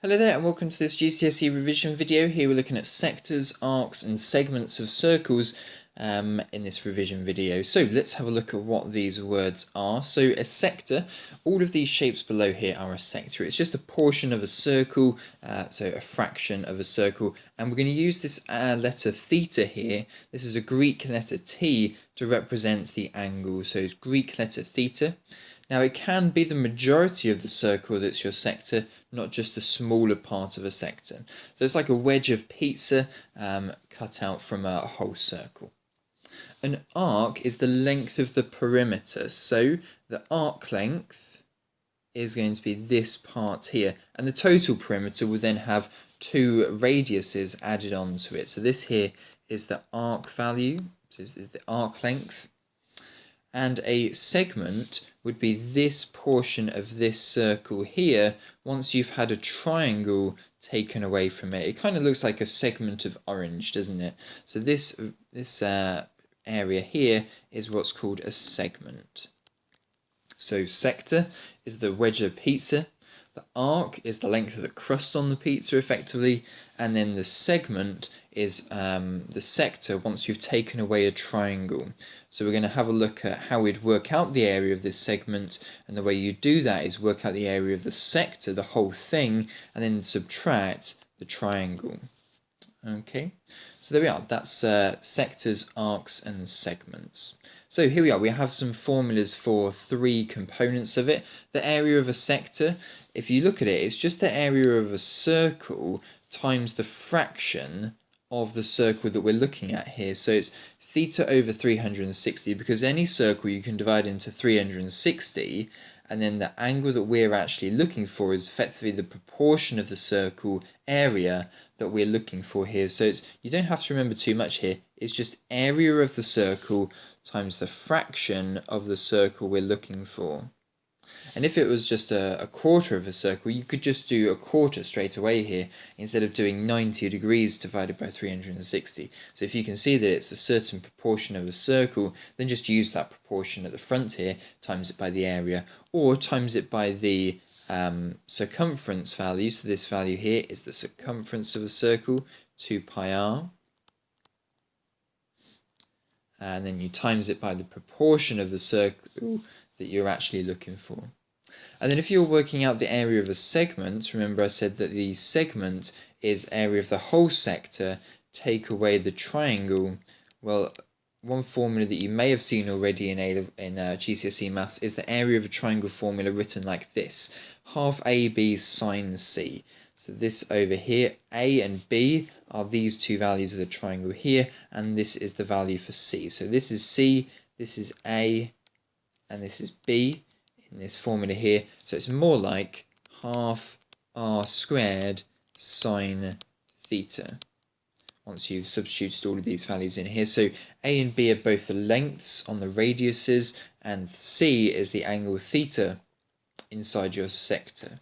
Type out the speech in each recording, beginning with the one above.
Hello there and welcome to this GCSE revision video. Here we're looking at sectors, arcs and segments of circles in this revision video. So let's have a look at what these words are. So a sector, all of these shapes below here are a sector. It's just a portion of a circle, so a fraction of a circle. And we're going to use this letter theta here. This is a Greek letter T to represent the angle. So it's Greek letter theta. Now it can be the majority of the circle that's your sector, not just a smaller part of a sector. So it's like a wedge of pizza cut out from a whole circle. An arc is the length of the perimeter. So the arc length is going to be this part here. And the total perimeter will then have two radiuses added onto it. So this here is the arc value, so this is the arc length. And a segment would be this portion of this circle here once you've had a triangle taken away from it. It kind of looks like a segment of orange, doesn't it? So this area here is what's called a segment. So sector is the wedge of pizza. The arc is the length of the crust on the pizza, effectively, and then the segment is the sector once you've taken away a triangle. So we're going to have a look at how we'd work out the area of this segment, and the way you do that is work out the area of the sector, the whole thing, and then subtract the triangle. Okay, so there we are. That's sectors, arcs, and segments. So here we are. We have some formulas for three components of it. The area of a sector, if you look at it, it's just the area of a circle times the fraction of the circle that we're looking at here. So it's theta over 360, because any circle you can divide into 360, and then the angle that we're actually looking for is effectively the proportion of the circle area that we're looking for here. So you don't have to remember too much here. It's just area of the circle times the fraction of the circle we're looking for. And if it was just a quarter of a circle, you could just do a quarter straight away here instead of doing 90 degrees divided by 360. So if you can see that it's a certain proportion of a circle, then just use that proportion at the front here, times it by the area, or times it by the circumference value. So this value here is the circumference of a circle, 2 pi r. And then you times it by the proportion of the circle that you're actually looking for. And then if you're working out the area of a segment, remember I said that the segment is area of the whole sector, take away the triangle. Well, one formula that you may have seen already in GCSE maths is the area of a triangle formula written like this: half AB sine C. So this over here, A and B are these two values of the triangle here, and this is the value for C. So this is C, this is A, and this is B in this formula here. So it's more like half r squared sine theta once you've substituted all of these values in here. So A and B are both the lengths on the radiuses, and C is the angle theta inside your sector.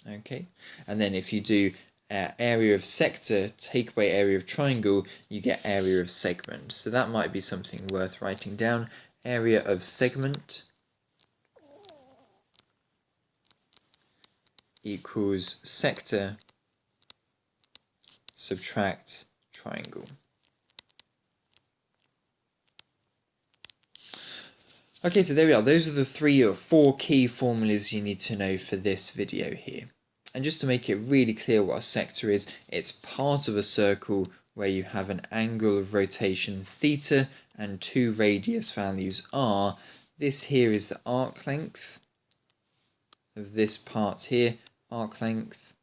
Okay, and then if you do area of sector take away area of triangle, you get area of segment. So that might be something worth writing down. Area of segment equals sector subtract triangle. Okay, so there we are. Those are the 3 or 4 key formulas you need to know for this video here. And just to make it really clear what a sector is, it's part of a circle where you have an angle of rotation theta and 2 radius values r. This here is the arc length of this part here, arc length.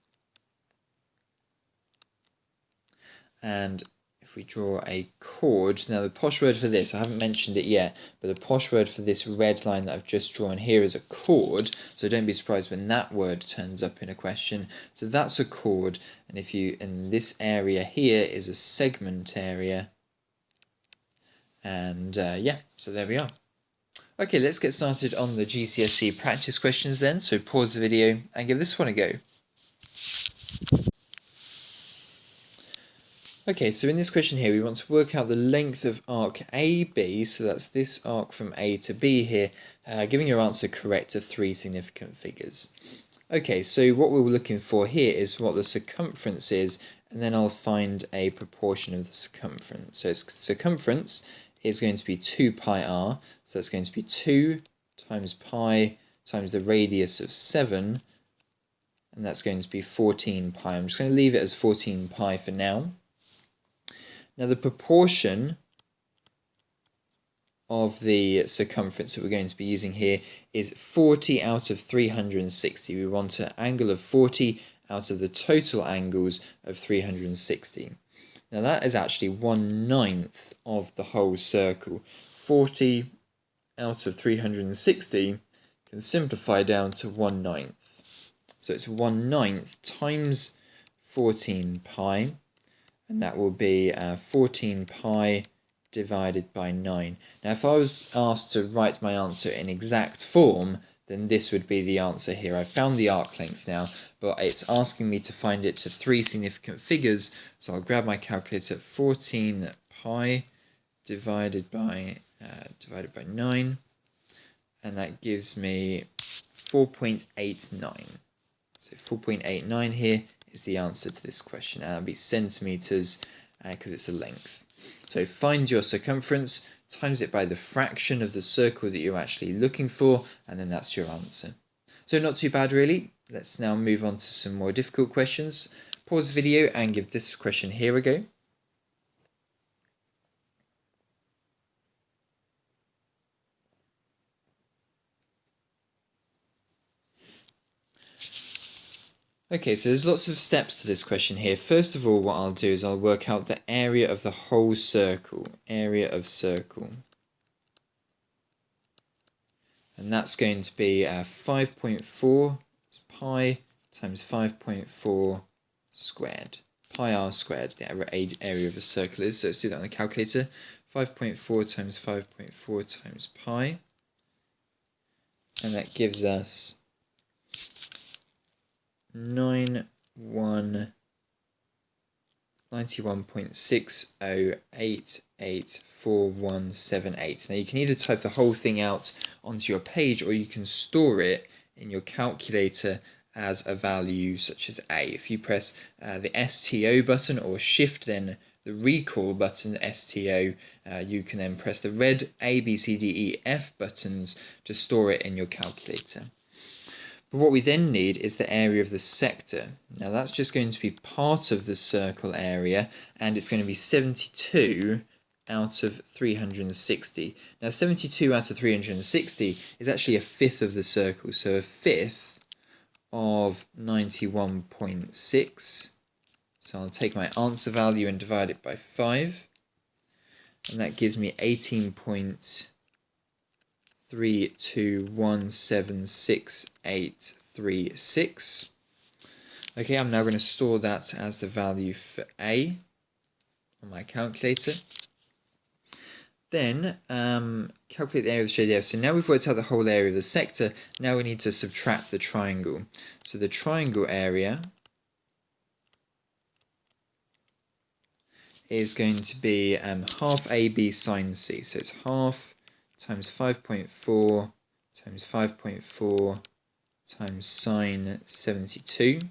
And if we draw a chord, now the posh word for this, I haven't mentioned it yet, but the posh word for this red line that I've just drawn here is a chord, so don't be surprised when that word turns up in a question. So that's a chord, and this area here is a segment area, and yeah, so there we are. Okay, let's get started on the GCSE practice questions then, so pause the video and give this one a go. Okay, so in this question here, we want to work out the length of arc AB, so that's this arc from A to B here, giving your answer correct to 3 significant figures. Okay, so what we were looking for here is what the circumference is, and then I'll find a proportion of the circumference. So its circumference is going to be 2 pi r, so that's going to be 2 times pi times the radius of 7, and that's going to be 14 pi. I'm just going to leave it as 14 pi for now. Now the proportion of the circumference that we're going to be using here is 40 out of 360. We want an angle of 40 out of the total angles of 360. Now that is actually 1/9 of the whole circle. 40 out of 360 can simplify down to 1/9. So it's 1/9 times 14 pi, and that will be 14 pi divided by 9. Now if I was asked to write my answer in exact form, then this would be the answer here. I've found the arc length now, but it's asking me to find it to 3 significant figures, so I'll grab my calculator. 14 pi divided by 9, and that gives me 4.89. So 4.89 here is the answer to this question, and that'll be centimeters because it's a length. So find your circumference, times it by the fraction of the circle that you're actually looking for, and then that's your answer. So not too bad really. Let's now move on to some more difficult questions. Pause the video and give this question here a go. Okay, so there's lots of steps to this question here. First of all, what I'll do is I'll work out the area of the whole circle, area of circle. And that's going to be 5.4 pi times 5.4 squared. Pi r squared, the area of a circle is. So let's do that on the calculator. 5.4 times 5.4 times pi. And that gives us 91.60884178. Now you can either type the whole thing out onto your page, or you can store it in your calculator as a value such as A. If you press the STO button or shift then the recall button, STO, you can then press the red A, B, C, D, E, F buttons to store it in your calculator. But what we then need is the area of the sector. Now that's just going to be part of the circle area, and it's going to be 72 out of 360. Now 72 out of 360 is actually a fifth of the circle, so a fifth of 91.6. So I'll take my answer value and divide it by 5, and that gives me 18.32176836. Okay, I'm now going to store that as the value for A on my calculator. Then calculate the area of the shaded area. So now we've worked out the whole area of the sector. Now we need to subtract the triangle. So the triangle area is going to be half AB sine C. So it's half times 5.4 times 5.4 times sine 72.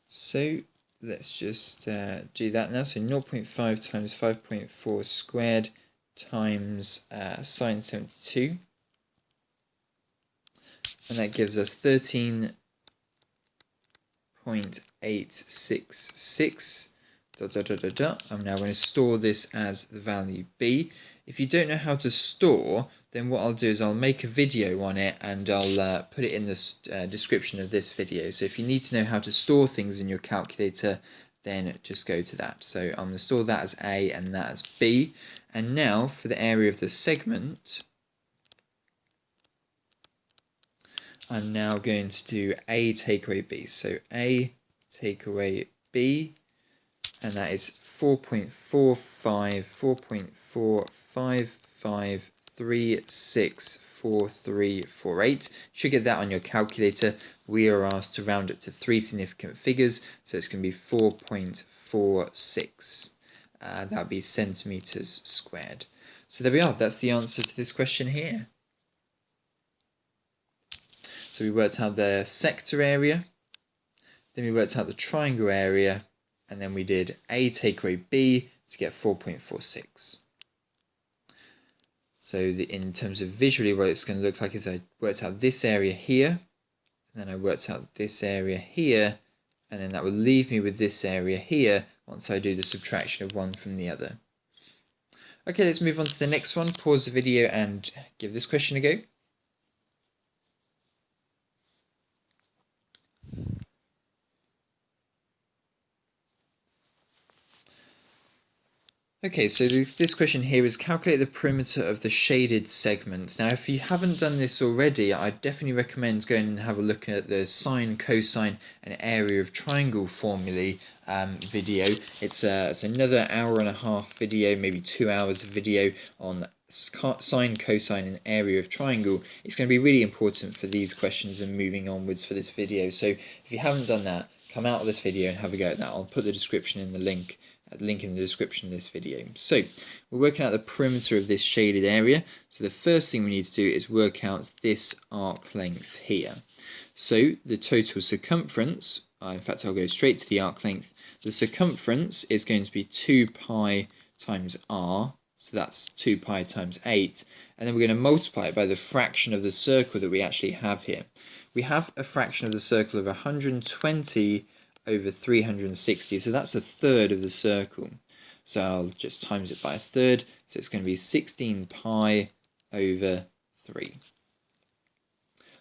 So let's just do that now. So 0.5 times 5.4 squared times sine 72. And that gives us 13.866. I'm now going to store this as the value B. If you don't know how to store, then what I'll do is I'll make a video on it, and I'll put it in the description of this video. So if you need to know how to store things in your calculator, then just go to that. So I'm going to store that as A and that as B. And now for the area of the segment, I'm now going to do A take away B. So A take away B, and that is 4.4545364348. Should get that on your calculator. We are asked to round it to 3 significant figures, so it's going to be 4.46. That would be centimeters squared. So there we are. That's the answer to this question here. So we worked out the sector area, then we worked out the triangle area, and then we did A take away B to get 4.46. So in terms of visually what it's going to look like is I worked out this area here, and then I worked out this area here, and then that will leave me with this area here once I do the subtraction of one from the other. Okay, let's move on to the next one. Pause the video and give this question a go. Okay, so this question here is calculate the perimeter of the shaded segment. Now, if you haven't done this already, I definitely recommend going and have a look at the sine, cosine, and area of triangle formulae video. It's another hour-and-a-half video, maybe 2 hours of video on sine, cosine, and area of triangle. It's going to be really important for these questions and moving onwards for this video. So if you haven't done that, come out of this video and have a go at that. I'll put the description in the link in the description of this video. So we're working out the perimeter of this shaded area. So the first thing we need to do is work out this arc length here. So the total circumference, in fact I'll go straight to the arc length. The circumference is going to be 2 pi times r, so that's 2 pi times 8, and then we're going to multiply it by the fraction of the circle that we actually have here. We have a fraction of the circle of 120 over 360, so that's a third of the circle. So I'll just times it by a third, so it's going to be 16 pi over 3.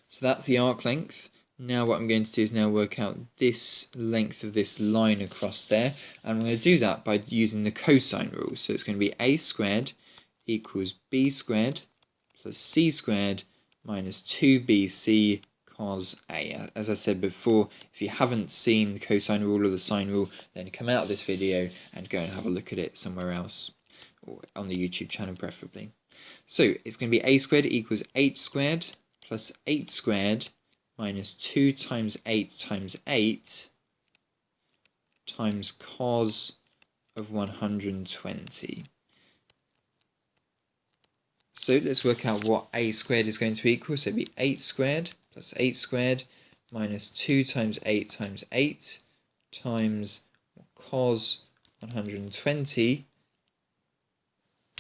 So that's the arc length. Now what I'm going to do is now work out this length of this line across there, and I'm going to do that by using the cosine rule. So it's going to be a squared equals b squared plus c squared minus 2bc cos a. As I said before, if you haven't seen the cosine rule or the sine rule, then come out of this video and go and have a look at it somewhere else, or on the YouTube channel preferably. So it's going to be a squared equals 8 squared plus 8 squared minus 2 times 8 times 8 times cos of 120. So let's work out what a squared is going to be equal. So it'd be 8 squared plus 8 squared minus 2 times 8 times 8 times cos 120,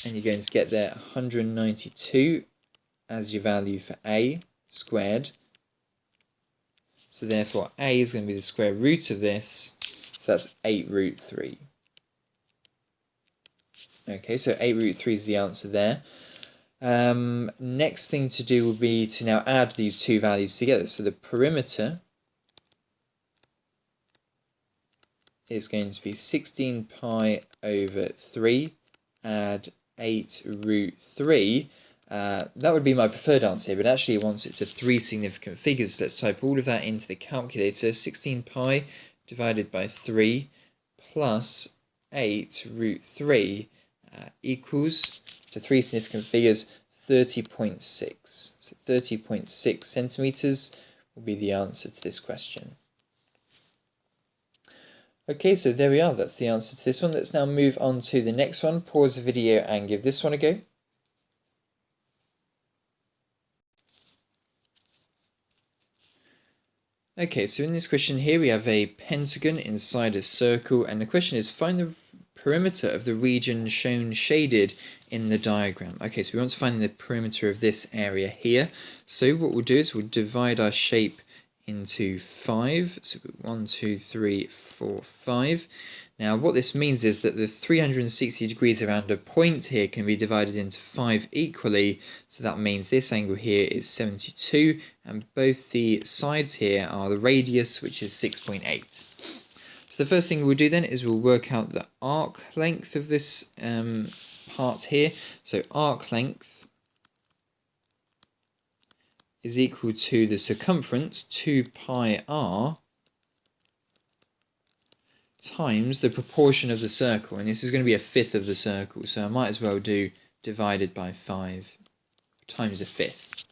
and you're going to get there 192 as your value for a squared. So therefore a is going to be the square root of this, so that's 8 root 3. Okay, so 8 root 3 is the answer there. Next thing to do will be to now add these two values together. So the perimeter is going to be 16 pi over 3, add 8 root 3. That would be my preferred answer here, but actually it wants it to 3 significant figures. Let's type all of that into the calculator. 16 pi divided by 3 plus 8 root 3 equals, to 3 significant figures, 30.6. So 30.6 centimeters will be the answer to this question. Okay, so there we are. That's the answer to this one. Let's now move on to the next one. Pause the video and give this one a go. Okay, so in this question here we have a pentagon inside a circle, and the question is find the perimeter of the region shown shaded in the diagram. Okay, so we want to find the perimeter of this area here. So what we'll do is we'll divide our shape into 5. So 1, 2, 3, 4, 5. Now what this means is that the 360 degrees around a point here can be divided into 5 equally. So that means this angle here is 72, and both the sides here are the radius, which is 6.8. So the first thing we'll do then is we'll work out the arc length of this part here. So arc length is equal to the circumference, 2 pi r, times the proportion of the circle. And this is going to be a fifth of the circle, so I might as well do divided by 5 times a fifth.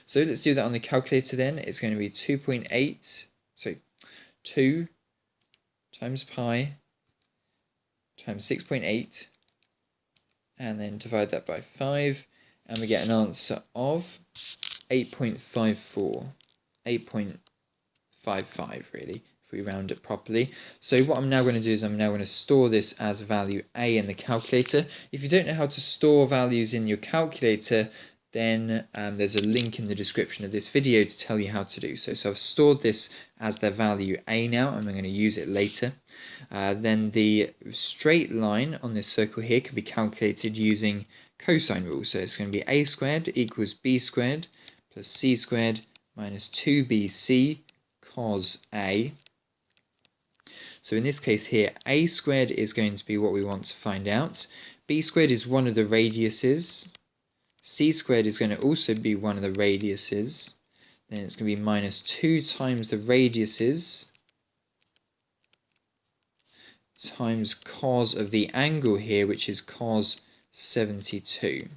So let's do that on the calculator then. It's going to be 2.8, so 2 times pi times 6.8, and then divide that by 5, and we get an answer of 8.54. 8.55 really, if we round it properly. So what I'm now going to do is I'm now going to store this as value A in the calculator. If you don't know how to store values in your calculator, then there's a link in the description of this video to tell you how to do so. So I've stored this as their value A now, and I'm going to use it later. Then the straight line on this circle here can be calculated using cosine rule. So it's going to be a squared equals b squared plus c squared minus 2bc cos A. So in this case here, a squared is going to be what we want to find out. B squared is one of the radiuses. C squared is going to also be one of the radiuses. Then it's going to be minus 2 times the radiuses times cos of the angle here, which is cos 72.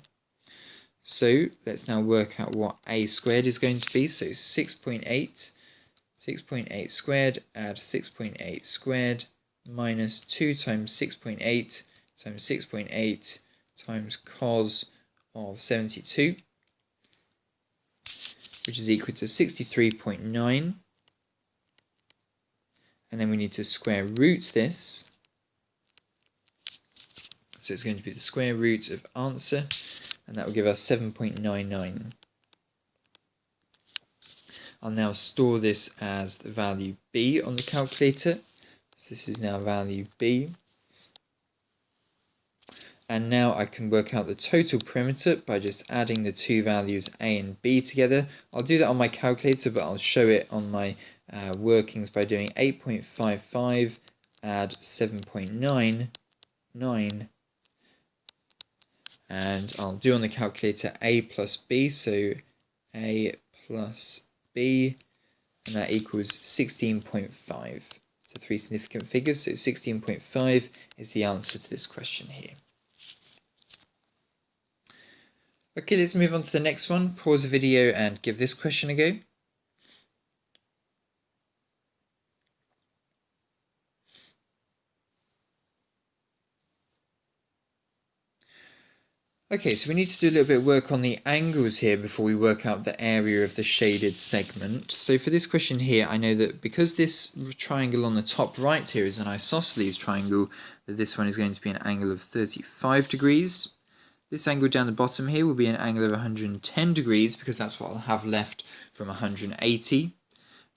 So let's now work out what a squared is going to be. So 6.8 squared, add 6.8 squared, minus 2 times 6.8 times 6.8 times cos of 72, which is equal to 63.9. And then we need to square root this. So it's going to be the square root of answer, and that will give us 7.99. I'll now store this as the value B on the calculator. So this is now value B. And now I can work out the total perimeter by just adding the two values A and B together. I'll do that on my calculator, but I'll show it on my workings by doing 8.55 add 7.99, and I'll do on the calculator A plus B, so A plus B, and that equals 16.5. So 3 significant figures, so 16.5 is the answer to this question here. Okay, let's move on to the next one. Pause the video and give this question a go. Okay, so we need to do a little bit of work on the angles here before we work out the area of the shaded segment. So for this question here, I know that because this triangle on the top right here is an isosceles triangle, that this one is going to be an angle of 35 degrees. This angle down the bottom here will be an angle of 110 degrees because that's what I'll have left from 180.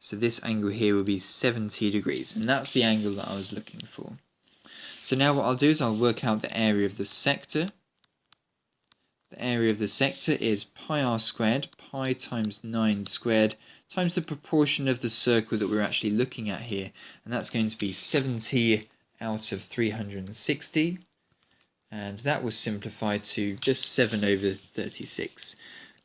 So this angle here will be 70 degrees, and that's the angle that I was looking for. So now what I'll do is I'll work out the area of the sector. The area of the sector is pi r squared, pi times 9 squared, times the proportion of the circle that we're actually looking at here. And that's going to be 70 out of 360. And that will simplify to just 7 over 36.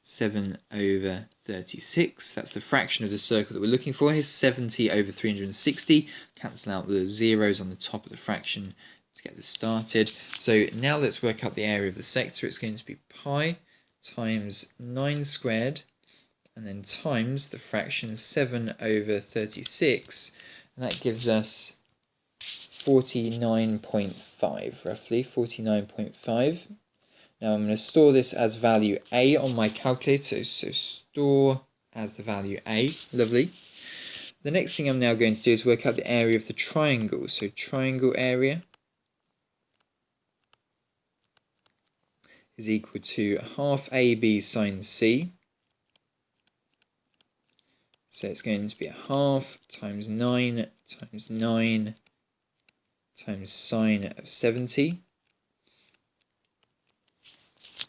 7 over 36, that's the fraction of the circle that we're looking for here. 70 over 360, cancel out the zeros on the top of the fraction to get this started. So now let's work out the area of the sector. It's going to be pi times 9 squared, and then times the fraction 7 over 36, and that gives us 49.5, roughly 49.5. Now I'm going to store this as value A on my calculator, so store as the value A, lovely. The next thing I'm now going to do is work out the area of the triangle, so triangle area is equal to half AB sine C. So it's going to be a half times 9 times 9 times sine of 70.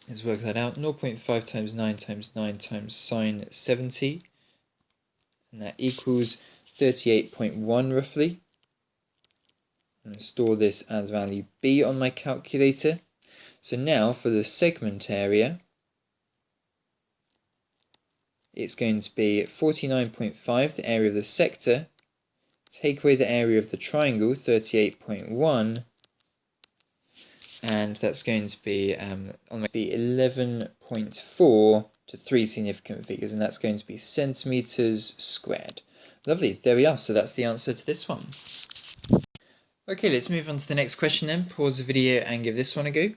Let's work that out. 0.5 times 9 times 9 times sine 70. And that equals 38.1 roughly. I'm going to store this as value B on my calculator. So now for the segment area, it's going to be 49.5, the area of the sector. Take away the area of the triangle, 38.1, and that's going to be 11.4 to 3 significant figures, and that's going to be centimetres squared. Lovely, there we are, so that's the answer to this one. Okay, let's move on to the next question then. Pause the video and give this one a go.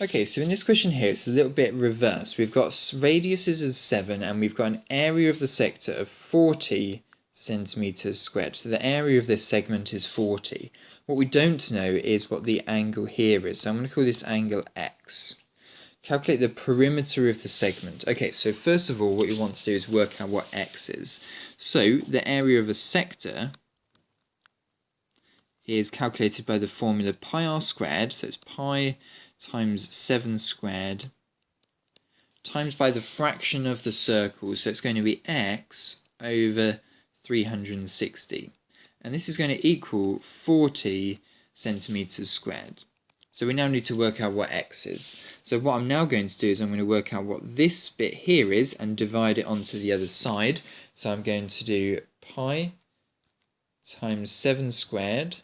Okay, so in this question here, it's a little bit reversed. We've got radiuses of 7 and we've got an area of the sector of 40 centimeters squared. So the area of this segment is 40. What we don't know is what the angle here is. So I'm going to call this angle X. Calculate the perimeter of the segment. Okay, so first of all, what you want to do is work out what X is. So the area of a sector is calculated by the formula pi r squared, so it's pi times 7 squared times by the fraction of the circle, so it's going to be x over 360, and this is going to equal 40 centimeters squared. So we now need to work out what x is. So what I'm now going to do is I'm going to work out what this bit here is and divide it onto the other side. So I'm going to do pi times 7 squared,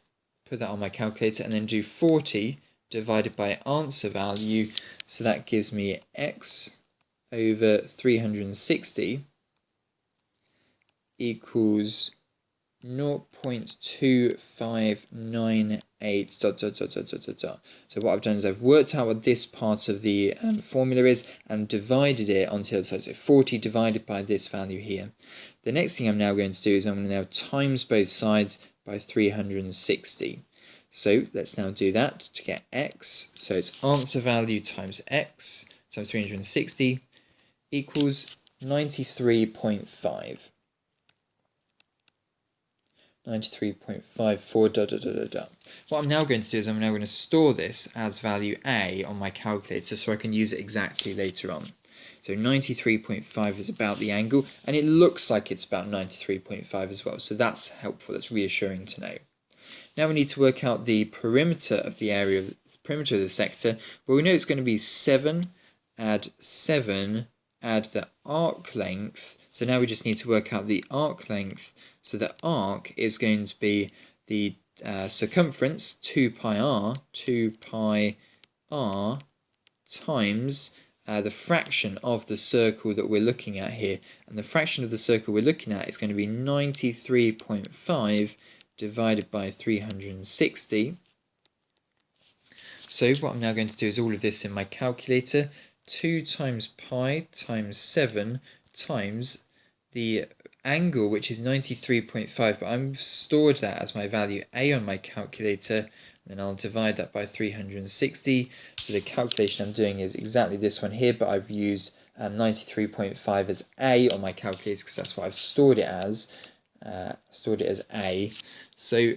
put that on my calculator, and then do 40 divided by answer value, so that gives me x over 360 equals 0.2598 ... So what I've done is I've worked out what this part of the formula is and divided it onto the other side, so 40 divided by this value here. The next thing I'm now going to do is I'm going to now times both sides by 360. So let's now do that to get x. So it's answer value times x times 360 equals 93.5. 93.54 ... What I'm now going to do is I'm now going to store this as value a on my calculator so I can use it exactly later on. So 93.5 is about the angle, and it looks like it's about 93.5 as well, so that's helpful, that's reassuring to know. Now we need to work out the perimeter of the area, perimeter of the sector. Well, we know it's going to be 7, add 7, add the arc length. So now we just need to work out the arc length. So the arc is going to be the circumference, 2 pi r times the fraction of the circle that we're looking at here. And the fraction of the circle we're looking at is going to be 93.5 divided by 360. So what I'm now going to do is all of this in my calculator. 2 times pi times 7 times the angle, which is 93.5, but I've stored that as my value a on my calculator, and then I'll divide that by 360. So the calculation I'm doing is exactly this one here, but I've used 93.5 as a on my calculator because that's what I've stored it as. A. So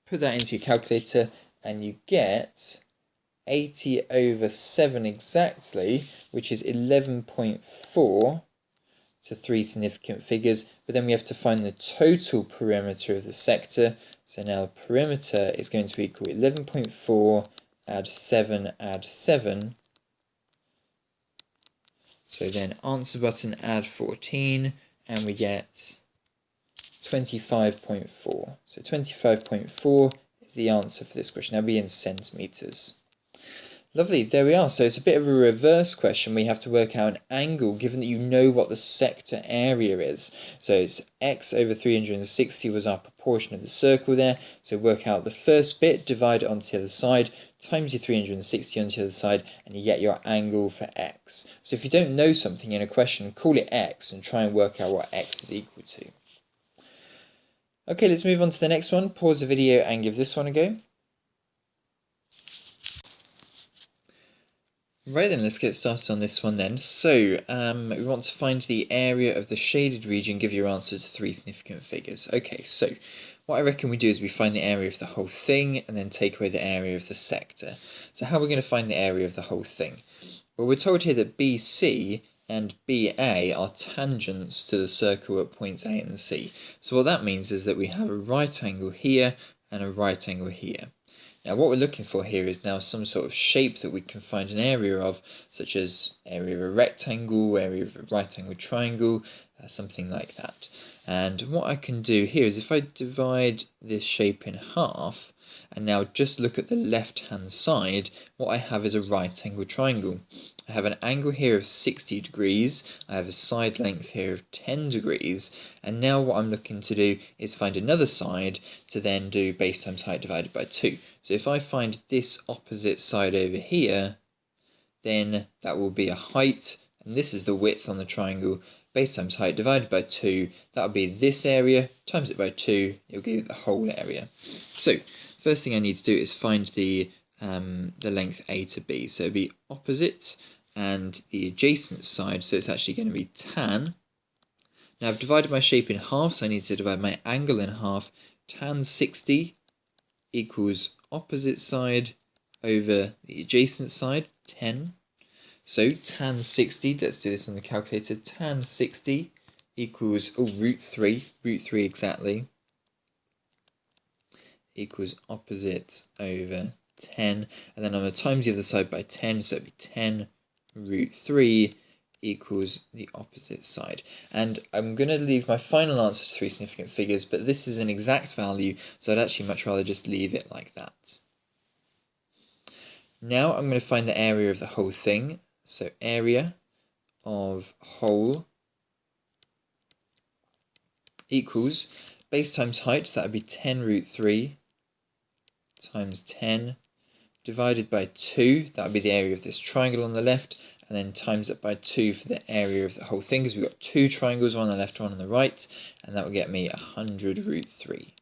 put that into your calculator and you get 80 over 7 exactly, which is 11.4 to 3 significant figures. But then we have to find the total perimeter of the sector. So now the perimeter is going to equal 11.4 add 7 add 7. So then answer button add 14 and we get 25.4. So 25.4 is the answer for this question. That'll be in centimeters. Lovely, there we are. So it's a bit of a reverse question. We have to work out an angle given that you know what the sector area is. So it's x over 360 was our proportion of the circle there. So work out the first bit, divide it onto the other side, times your 360 onto the other side, and you get your angle for x. So if you don't know something in a question, call it x and try and work out what x is equal to. Okay, let's move on to the next one. Pause the video and give this one a go. Right then, let's get started on this one then. So, we want to find the area of the shaded region, give your answer to 3 significant figures. Okay, so what I reckon we do is we find the area of the whole thing and then take away the area of the sector. So how are we going to find the area of the whole thing? Well, we're told here that BC and BA are tangents to the circle at points A and C. So what that means is that we have a right angle here and a right angle here. Now what we're looking for here is now some sort of shape that we can find an area of, such as area of a rectangle, area of a right angle triangle, something like that. And what I can do here is if I divide this shape in half, and now just look at the left hand side, what I have is a right angle triangle. I have an angle here of 60 degrees, I have a side length here of 10 degrees, and now what I'm looking to do is find another side to then do base times height divided by 2. So if I find this opposite side over here, then that will be a height, and this is the width on the triangle. Base times height divided by 2, that will be this area, times it by 2, it'll give you the whole area. So, first thing I need to do is find the length A to B. So it'll be opposite and the adjacent side, so it's actually going to be tan. Now I've divided my shape in half, so I need to divide my angle in half. Tan 60 equals opposite side over the adjacent side, 10. So tan 60, let's do this on the calculator, tan 60 equals, root 3 exactly, equals opposite over 10. And then I'm going to times the other side by 10, so it'll be 10 root 3 equals the opposite side. And I'm going to leave my final answer to 3 significant figures, but this is an exact value, so I'd actually much rather just leave it like that. Now I'm going to find the area of the whole thing. So area of whole equals base times height, so that would be 10 root 3 times 10 divided by 2, that would be the area of this triangle on the left, and then times it by 2 for the area of the whole thing, because we've got two triangles, one on the left, one on the right, and that will get me 100 root 3.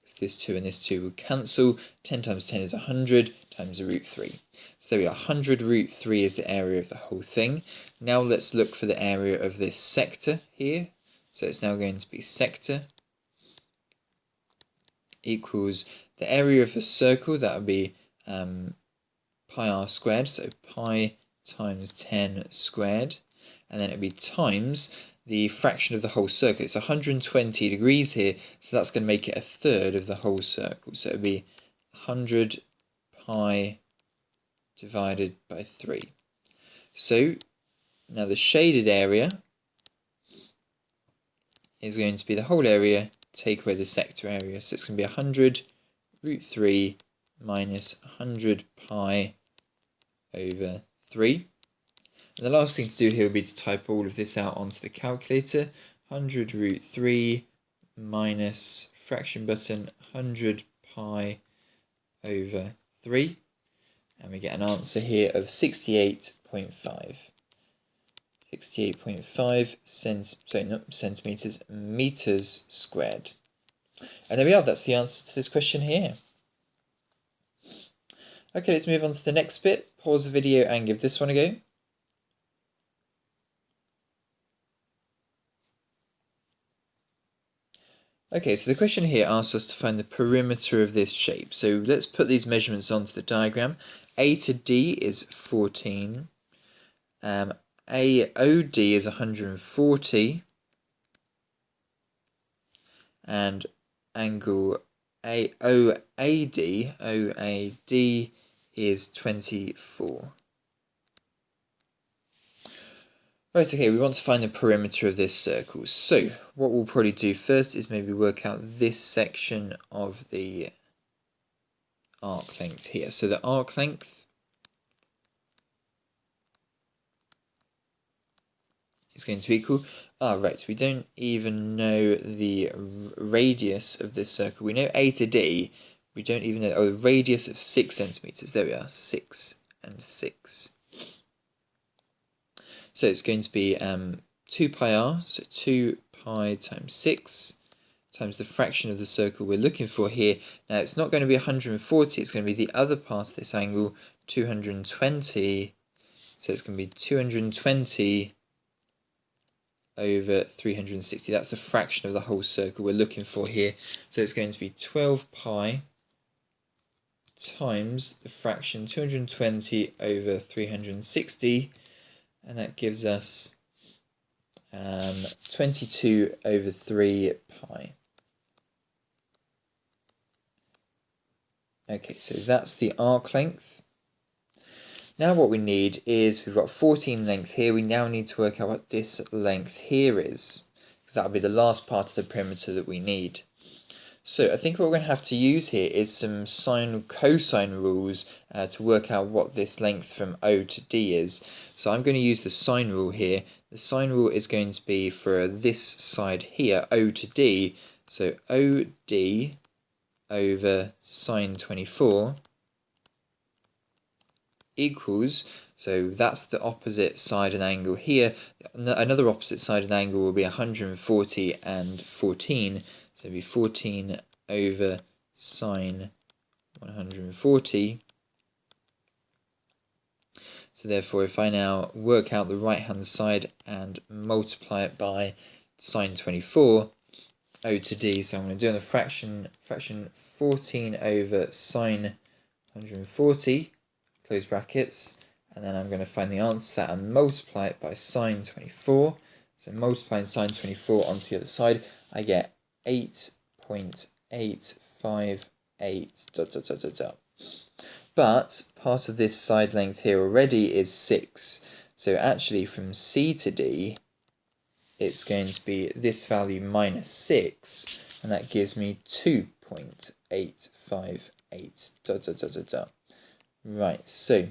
Because this 2 and this 2 will cancel. 10 times 10 is 100 times the root 3. So there we are, 100 root 3 is the area of the whole thing. Now let's look for the area of this sector here. So it's now going to be sector equals the area of a circle, that would be pi r squared, so pi times 10 squared, and then it would be times the fraction of the whole circle. It's 120 degrees here, so that's going to make it a third of the whole circle. So it would be 100 pi divided by 3. So now the shaded area is going to be the whole area, take away the sector area. So it's going to be 100 root 3 minus 100 pi over 3. And the last thing to do here will be to type all of this out onto the calculator. 100 root 3 minus fraction button 100 pi over 3. And we get an answer here of 68.5. 68.5 centimeters, meters squared. And there we are, that's the answer to this question here. Okay, let's move on to the next bit. Pause the video and give this one a go. Okay, so the question here asks us to find the perimeter of this shape. So let's put these measurements onto the diagram. A to D is 14. AOD is 140. And angle OAD is 24. Right, okay, we want to find the perimeter of this circle. So what we'll probably do first is maybe work out this section of the arc length here. So the arc length is going to equal, right, we don't even know the radius of this circle. We know A to D, we don't even know, the radius of 6 centimeters. There we are, 6 and 6. So it's going to be 2 pi r, so 2 pi times 6 times the fraction of the circle we're looking for here. Now it's not going to be 140, it's going to be the other part of this angle, 220. So it's going to be 220 over 360. That's the fraction of the whole circle we're looking for here. So it's going to be 12 pi times the fraction 220 over 360. And that gives us 22 over 3 pi. Okay, so that's the arc length. Now what we need is, we've got 14 length here, we now need to work out what this length here is, because that will be the last part of the perimeter that we need. So I think what we're going to have to use here is some sine cosine rules to work out what this length from O to D is. So I'm going to use the sine rule here. The sine rule is going to be for this side here, O to D. So OD over sine 24 equals, so that's the opposite side and angle here. Another opposite side and angle will be 140 and 14. So it'll be 14 over sine 140. So therefore, if I now work out the right-hand side and multiply it by sine 24, O to D, so I'm going to do on the fraction 14 over sine 140, close brackets, and then I'm going to find the answer to that and multiply it by sine 24. So multiplying sine 24 onto the other side, I get 8.858 ... But part of this side length here already is 6. So actually from C to D, it's going to be this value minus 6, and that gives me 2.858 ... Right, so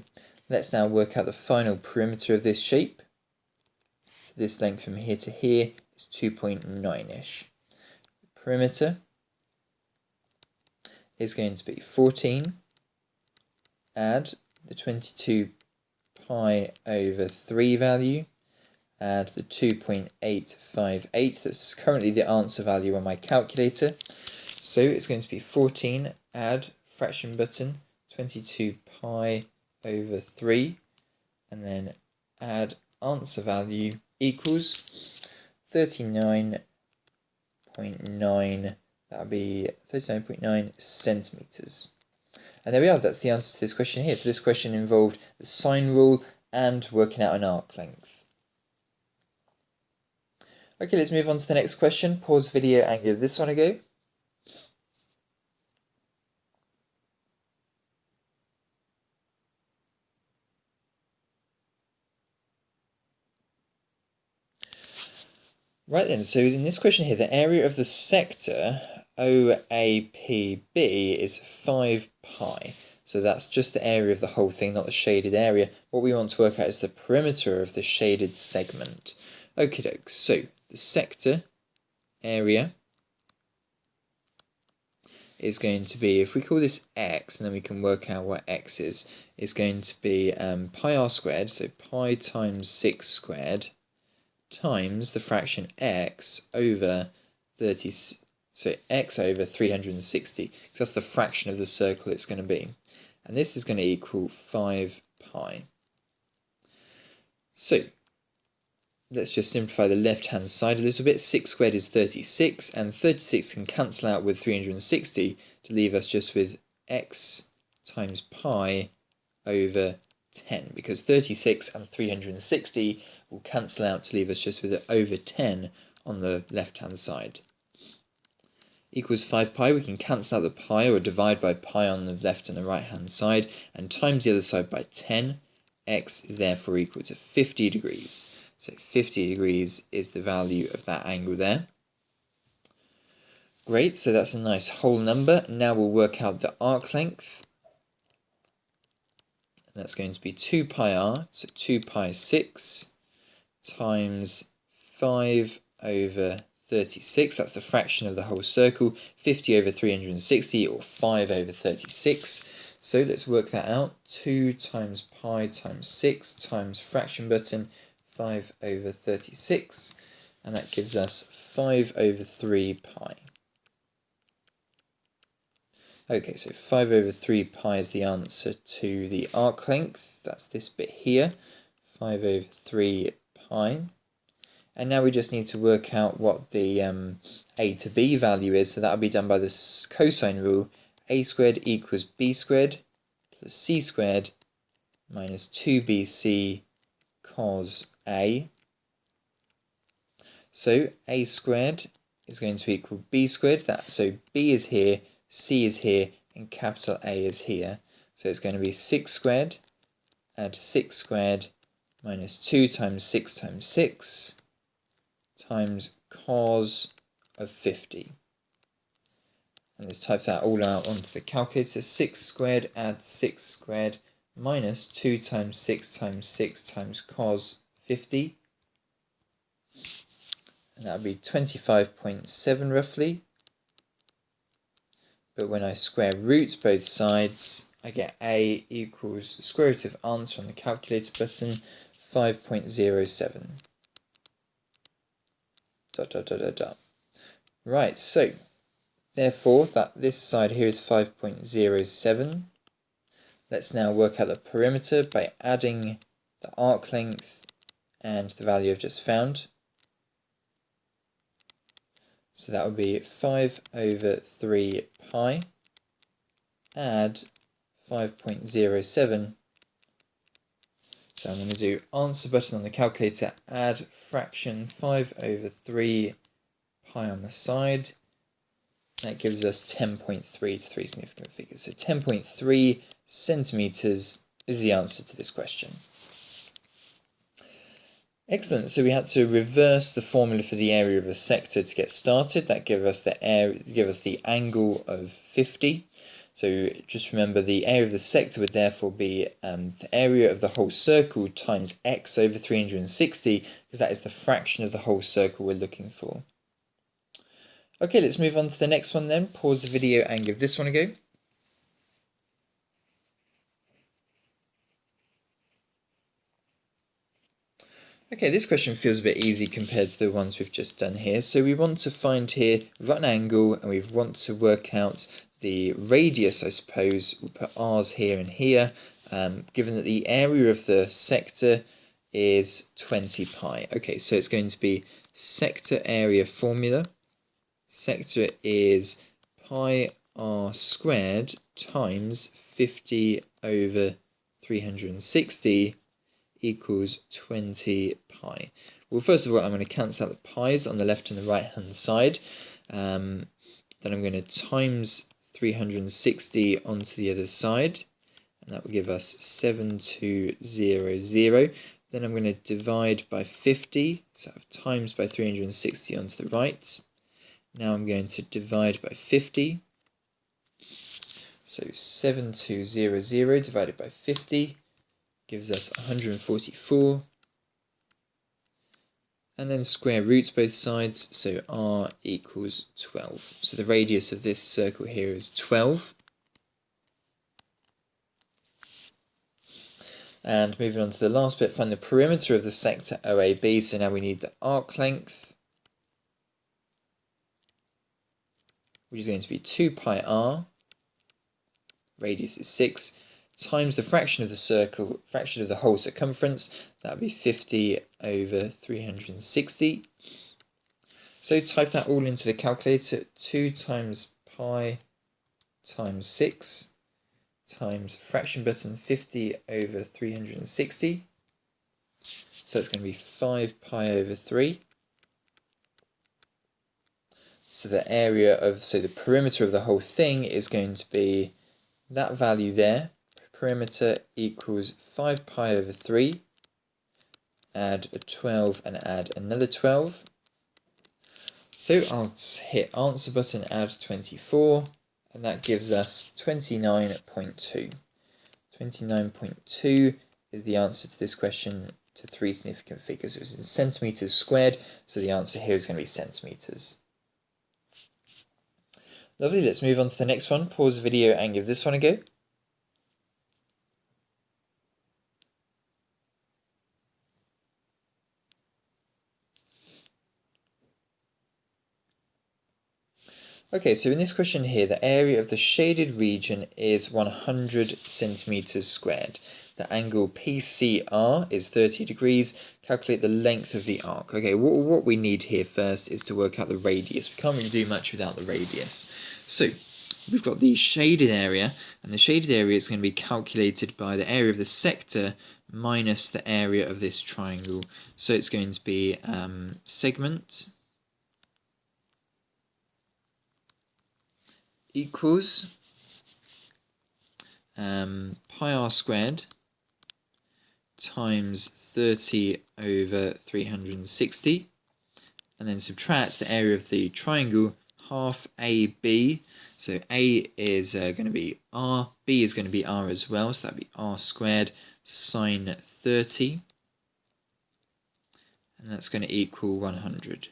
let's now work out the final perimeter of this shape. So this length from here to here is 2.9-ish. Perimeter is going to be 14, add the 22 pi over 3 value, add the 2.858, that's currently the answer value on my calculator. So it's going to be 14, add fraction button, 22 pi over 3, and then add answer value equals 39.9, that'll be 39.9 centimeters. And there we are, that's the answer to this question here. So this question involved the sine rule and working out an arc length. Okay, let's move on to the next question. Pause the video and give this one a go. Right then, so in this question here, the area of the sector OAPB is 5 pi. So that's just the area of the whole thing, not the shaded area. What we want to work out is the perimeter of the shaded segment. Okie doke, so the sector area is going to be, if we call this x, and then we can work out what x is going to be pi r squared, so pi times 6 squared, times the fraction x over 30, so x over 360, because that's the fraction of the circle it's going to be. And this is going to equal 5 pi. So let's just simplify the left-hand side a little bit. 6 squared is 36, and 36 can cancel out with 360 to leave us just with x times pi over 10, because 36 and 360 will cancel out to leave us just with over 10 on the left-hand side. Equals 5 pi, we can cancel out the pi or divide by pi on the left and the right-hand side, and times the other side by 10. X is therefore equal to 50 degrees. So 50 degrees is the value of that angle there. Great, so that's a nice whole number. Now we'll work out the arc length. And that's going to be 2 pi r, so 2 pi 6 times 5 over 36, that's the fraction of the whole circle, 50 over 360, or 5 over 36. So let's work that out. 2 times pi times 6 times fraction button, 5 over 36, and that gives us 5 over 3 pi. Okay, so 5 over 3 pi is the answer to the arc length. That's this bit here, 5 over 3 pi. And now we just need to work out what the a to b value is, so that'll be done by the cosine rule. A squared equals b squared plus c squared minus 2bc cos a. So a squared is going to equal b squared, so b is here, c is here, and capital A is here. So it's going to be 6 squared, add 6 squared, minus 2 times 6 times 6, times cos of 50. And let's type that all out onto the calculator. 6 squared, add 6 squared, minus 2 times 6 times 6 times cos 50. And that would be 25.7 roughly. But when I square root both sides, I get A equals the square root of answer on the calculator button, 5.07. Dot, dot, dot, dot, dot. Right, so therefore that this side here is 5.07. Let's now work out the perimeter by adding the arc length and the value I've just found. So that would be 5/3 pi, add 5.07. So I'm going to do answer button on the calculator, add fraction 5/3 pi on the side. That gives us 10.3 to three significant figures. So 10.3 centimeters is the answer to this question. Excellent. So we had to reverse the formula for the area of a sector to get started. That gave us the angle of 50. So just remember the area of the sector would therefore be the area of the whole circle times x over 360, because that is the fraction of the whole circle we're looking for. Okay, let's move on to the next one then. Pause the video and give this one a go. Okay, this question feels a bit easy compared to the ones we've just done here. So we want to find here, we've got an angle and we want to work out the radius, I suppose. We'll put r's here and here, given that the area of the sector is 20 pi. Okay, so it's going to be sector area formula. Sector is pi r squared times 50/360 equals 20 pi. Well, first of all, I'm going to cancel out the pi's on the left and the right hand side. Then I'm going to times 360 onto the other side, and that will give us 7200. Then I'm going to divide by 50, so I have times by 360 onto the right. Now I'm going to divide by 50. So 7200 divided by 50 gives us 144. And then square roots both sides, so r equals 12. So the radius of this circle here is 12. And moving on to the last bit, find the perimeter of the sector OAB. So now we need the arc length, which is going to be 2 pi r, radius is 6, times the fraction of the circle, fraction of the whole circumference, that would be 50/360. So type that all into the calculator, 2 times pi times 6 times fraction button 50/360. So it's going to be 5 pi over 3. So the area of, so the perimeter of the whole thing is going to be that value there. Perimeter equals 5 pi over 3. Add a 12 and add another 12. So I'll hit answer button, add 24, and that gives us 29.2. 29.2 is the answer to this question to three significant figures. It was in centimeters squared, so the answer here is going to be centimeters. Lovely, let's move on to the next one. Pause the video and give this one a go. Okay, so in this question here, the area of the shaded region is 100 centimeters squared. The angle PCR is 30 degrees. Calculate the length of the arc. Okay, what we need here first is to work out the radius. We can't really do much without the radius. So we've got the shaded area, and the shaded area is going to be calculated by the area of the sector minus the area of this triangle. So it's going to be segment equals pi r squared times 30/360, and then subtract the area of the triangle, half AB. So A is going to be R, B is going to be R as well, so that would be R squared sine 30, and that's going to equal 100.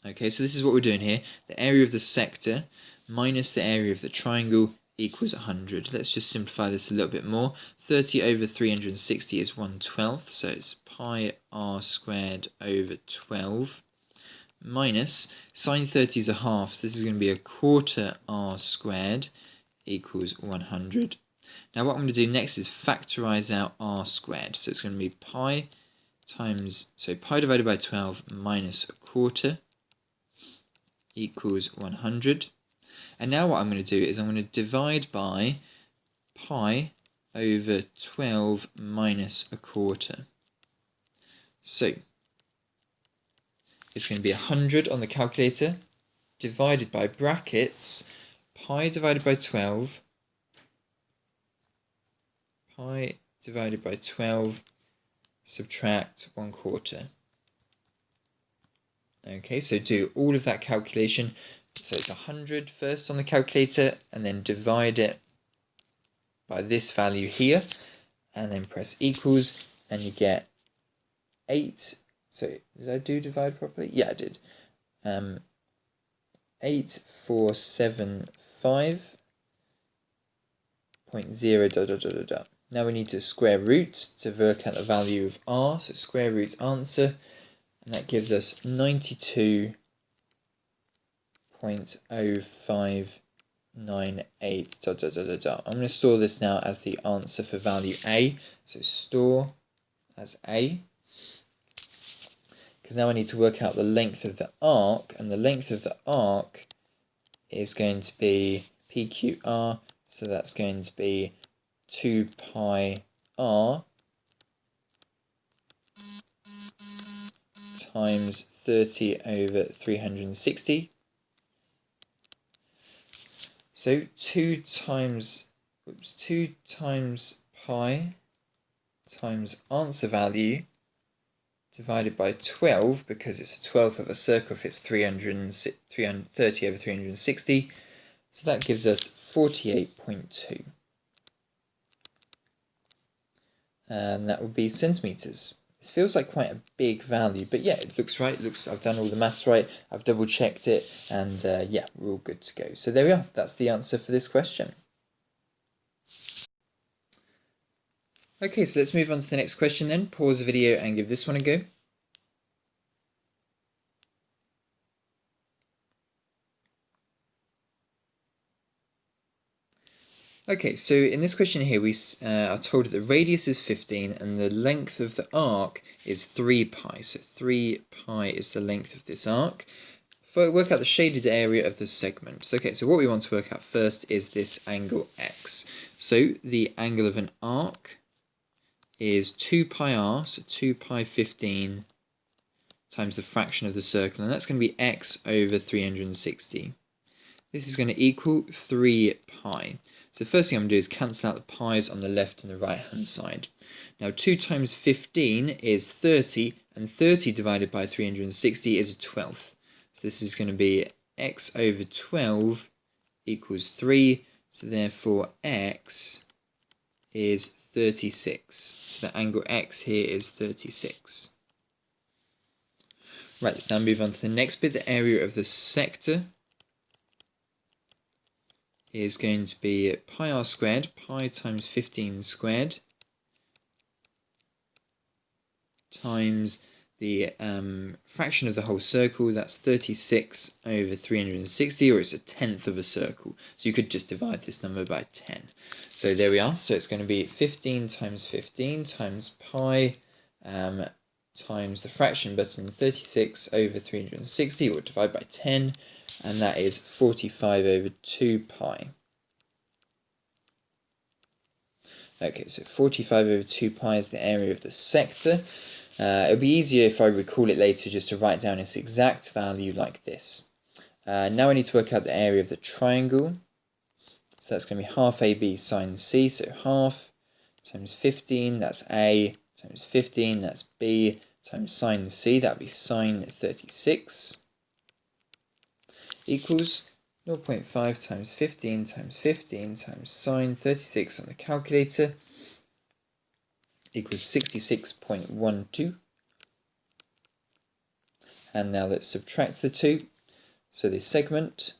Okay, so this is what we're doing here. The area of the sector minus the area of the triangle equals 100. Let's just simplify this a little bit more. 30 over 360 is 1/12, so it's pi r squared over 12 minus sine 30 is a half, so this is going to be a quarter r squared equals 100. Now what I'm going to do next is factorize out r squared, so it's going to be pi divided by 12 minus a quarter equals 100. And now what I'm going to do is I'm going to divide by pi over 12 minus a quarter. So it's going to be 100 on the calculator divided by brackets pi divided by 12, pi divided by 12, subtract 1/4. Okay, so do all of that calculation. So it's 100 first on the calculator, and then divide it by this value here, and then press equals, and you get 8. So did I do divide properly? Yeah, I did. 8475.0 ... Now we need to square root to work out the value of r. So square root answer, and that gives us 92.0598 ... I'm going to store this now as the answer for value a. So store as a. Because now I need to work out the length of the arc, and the length of the arc is going to be PQR, so that's going to be 2 pi r times 30 over 360. So 2 times pi times answer value divided by 12, because it's a 12th of a circle if it's 330 over 360. So that gives us 48.2. And that would be centimetres. This feels like quite a big value, but yeah, it looks right. I've done all the maths right. I've double checked it, and yeah, we're all good to go. So there we are. That's the answer for this question. Okay, so let's move on to the next question then. Pause the video and give this one a go. Okay, so in this question here, we are told that the radius is 15 and the length of the arc is 3 pi. So 3 pi is the length of this arc. Work out the shaded area of the segment. Okay, so what we want to work out first is this angle x. So the angle of an arc is 2 pi r, so 2 pi 15 times the fraction of the circle, and that's going to be x over 360. This is going to equal 3 pi. So the first thing I'm going to do is cancel out the pi's on the left and the right hand side. Now 2 times 15 is 30, and 30 divided by 360 is a 12th. So this is going to be x over 12 equals 3, so therefore x is 36. So the angle x here is 36. Right, let's now move on to the next bit. The area of the sector is going to be pi r squared, pi times 15 squared, times the fraction of the whole circle, that's 36 over 360, or it's a tenth of a circle. So you could just divide this number by 10. So there we are. So it's going to be 15 times 15 times pi times the fraction button, 36 over 360, or divide by 10, and that is 45 over 2 pi. Okay, so 45 over 2 pi is the area of the sector. It'll be easier if I recall it later just to write down its exact value like this. Now I need to work out the area of the triangle. So that's going to be half AB sine C, so half times 15, that's A, times 15, that's B, times sine C, that would be sine 36, equals 0.5 times 15 times 15 times sine 36 on the calculator, equals 66.12. And now let's subtract the two. So the segment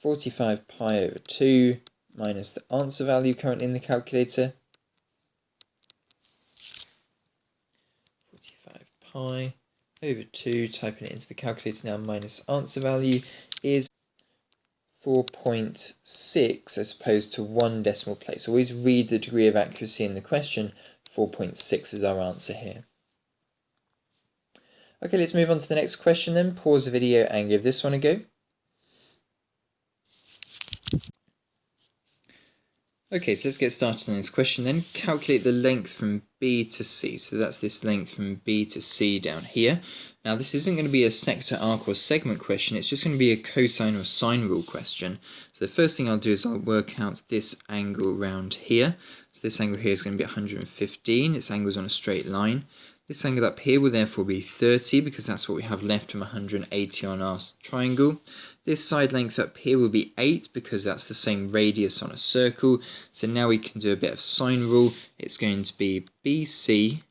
45 pi over 2 minus the answer value currently in the calculator. 45 pi over 2, typing it into the calculator now, minus answer value is 4.6 as opposed to 1 decimal place. Always read the degree of accuracy in the question. 4.6 is our answer here. Okay, let's move on to the next question then. Pause the video and give this one a go. Okay, so let's get started on this question then. Calculate the length from B to C. So that's this length from B to C down here. Now this isn't going to be a sector, arc or segment question, it's just going to be a cosine or sine rule question. So the first thing I'll do is I'll work out this angle round here. So this angle here is going to be 115, its angle is on a straight line. This angle up here will therefore be 30 because that's what we have left from 180 on our triangle. This side length up here will be 8 because that's the same radius on a circle. So now we can do a bit of sine rule. It's going to be BC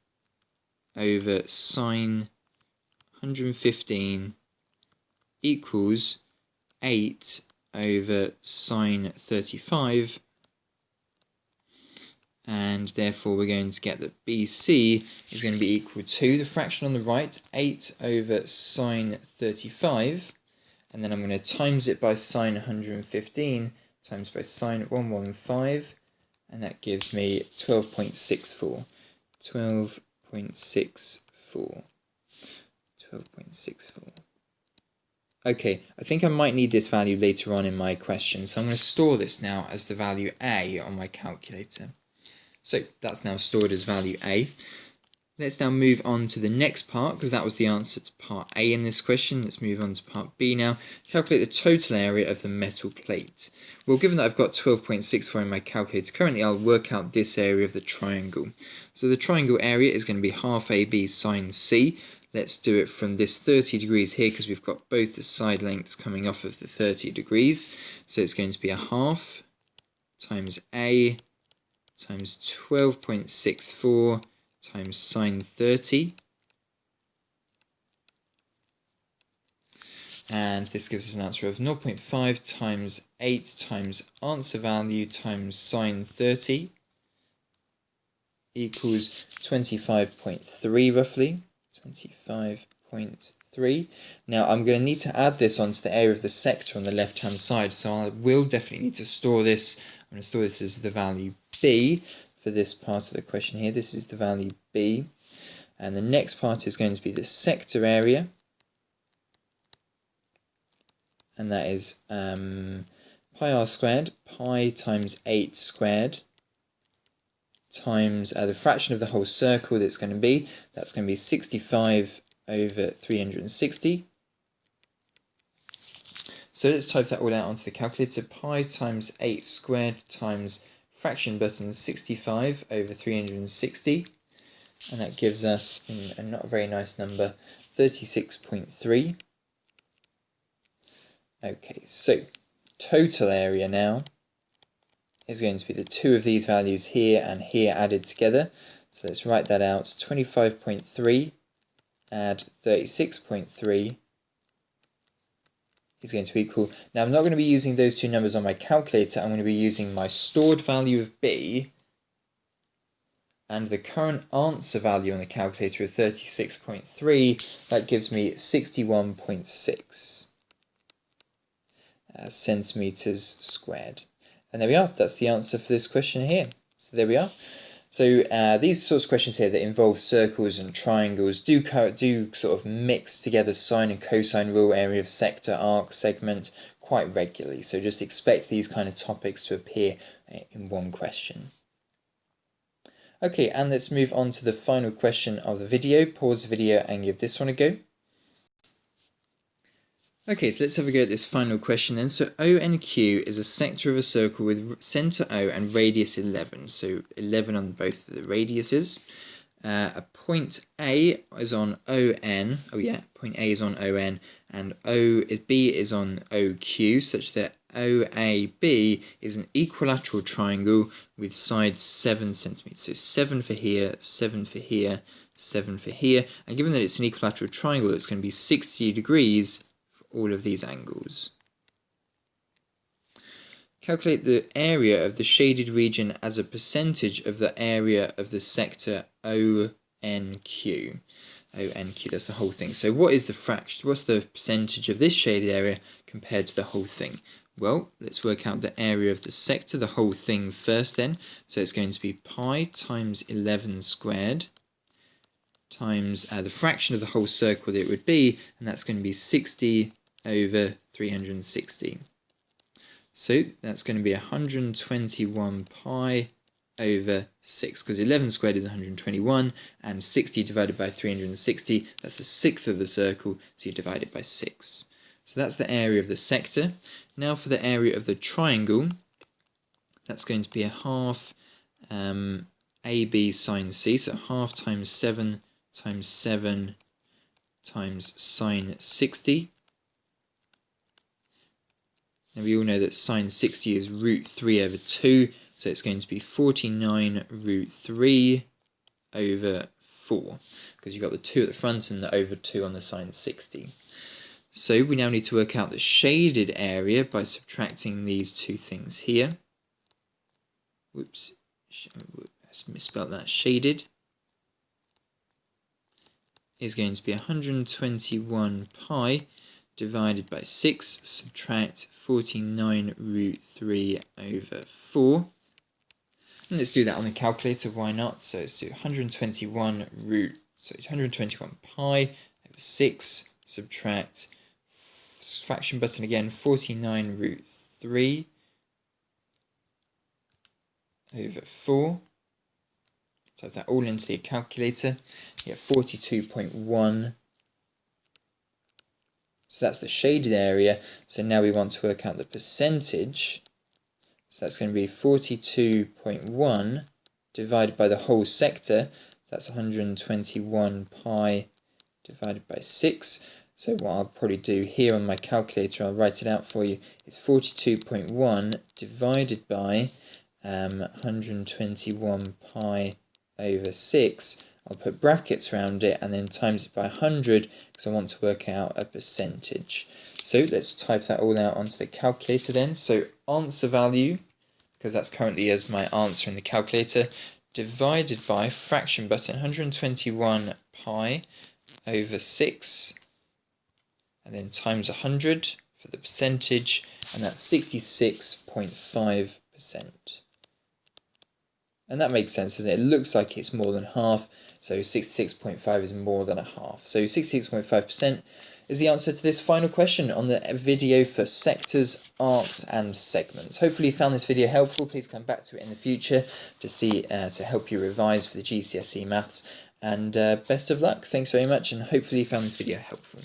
over sine 115 equals 8 over sine 35. And therefore we're going to get that BC is going to be equal to the fraction on the right, 8 over sine 35. And then I'm going to times it by sine 115 times by sine 115, and that gives me 12.64. 12.64. Okay, I think I might need this value later on in my question, so I'm going to store this now as the value A on my calculator. So that's now stored as value A. Let's now move on to the next part, because that was the answer to part A in this question. Let's move on to part B now. Calculate the total area of the metal plate. Well, given that I've got 12.64 in my calculator currently, I'll work out this area of the triangle. So the triangle area is going to be half AB sine C. Let's do it from this 30 degrees here, because we've got both the side lengths coming off of the 30 degrees. So it's going to be a half times A times 12.64 times sine 30, and this gives us an answer of 0.5 times 8 times answer value times sine 30 equals 25.3 roughly. 25.3. Now I'm going to need to add this onto the area of the sector on the left hand side, so I will definitely need to store this. I'm going to store this as the value B for this part of the question here. This is the value B, and the next part is going to be the sector area, and that is pi r squared, pi times 8 squared, times the fraction of the whole circle that's going to be 65 over 360. So let's type that all out onto the calculator. Pi times 8 squared times fraction button 65 over 360, and that gives us a not a very nice number, 36.3. Okay, so total area now is going to be the two of these values here and here added together. So let's write that out. 25.3 add 36.3 is going to equal, now I'm not going to be using those two numbers on my calculator, I'm going to be using my stored value of B and the current answer value on the calculator of 36.3, that gives me 61.6 centimeters squared. And there we are, that's the answer for this question here. So there we are. So these sorts of questions here that involve circles and triangles do sort of mix together sine and cosine rule, area of sector, arc, segment quite regularly. So just expect these kind of topics to appear in one question. Okay, and let's move on to the final question of the video. Pause the video and give this one a go. Okay, so let's have a go at this final question then. So ONQ is a sector of a circle with centre O and radius 11. So 11 on both of the radiuses. A point A is on ON. Oh yeah, point A is on ON, and B is on OQ, such that OAB is an equilateral triangle with sides 7 centimeters. So 7 for here, 7 for here, 7 for here. And given that it's an equilateral triangle, it's going to be 60 degrees all of these angles. Calculate the area of the shaded region as a percentage of the area of the sector ONQ. ONQ, that's the whole thing. So what is the fraction? What's the percentage of this shaded area compared to the whole thing? Well, let's work out the area of the sector, the whole thing first then. So it's going to be pi times 11 squared times the fraction of the whole circle that it would be, and that's going to be 60 over 360. So that's going to be 121 pi over 6, because 11 squared is 121, and 60 divided by 360, that's a sixth of the circle, so you divide it by 6. So that's the area of the sector. Now for the area of the triangle, that's going to be a half AB sine C, so half times 7 times 7 times sine 60. Now we all know that sine 60 is root 3 over 2, so it's going to be 49 root 3 over 4, because you've got the 2 at the front and the over 2 on the sine 60. So we now need to work out the shaded area by subtracting these two things here. Whoops, I misspelled that. Shaded is going to be 121 pi divided by 6, subtract 49 root 3 over 4. And let's do that on the calculator, why not? So let's do 121 pi over 6, subtract, fraction button again, 49 root 3 over 4. Type that all into the calculator, you get 42.1. So that's the shaded area. So now we want to work out the percentage. So that's going to be 42.1 divided by the whole sector. That's 121 pi divided by 6. So what I'll probably do here on my calculator, I'll write it out for you, is 42.1 divided by 121 pi over 6. I'll put brackets around it and then times it by 100 because I want to work out a percentage. So let's type that all out onto the calculator then. So answer value, because that's currently as my answer in the calculator, divided by fraction button, 121 pi over 6, and then times 100 for the percentage, and that's 66.5%. And that makes sense, doesn't it? It looks like it's more than half, so 66.5 is more than a half. So 66.5% is the answer to this final question on the video for sectors, arcs and segments. Hopefully you found this video helpful. Please come back to it in the future to see to help you revise for the GCSE maths. And best of luck. Thanks very much, and hopefully you found this video helpful.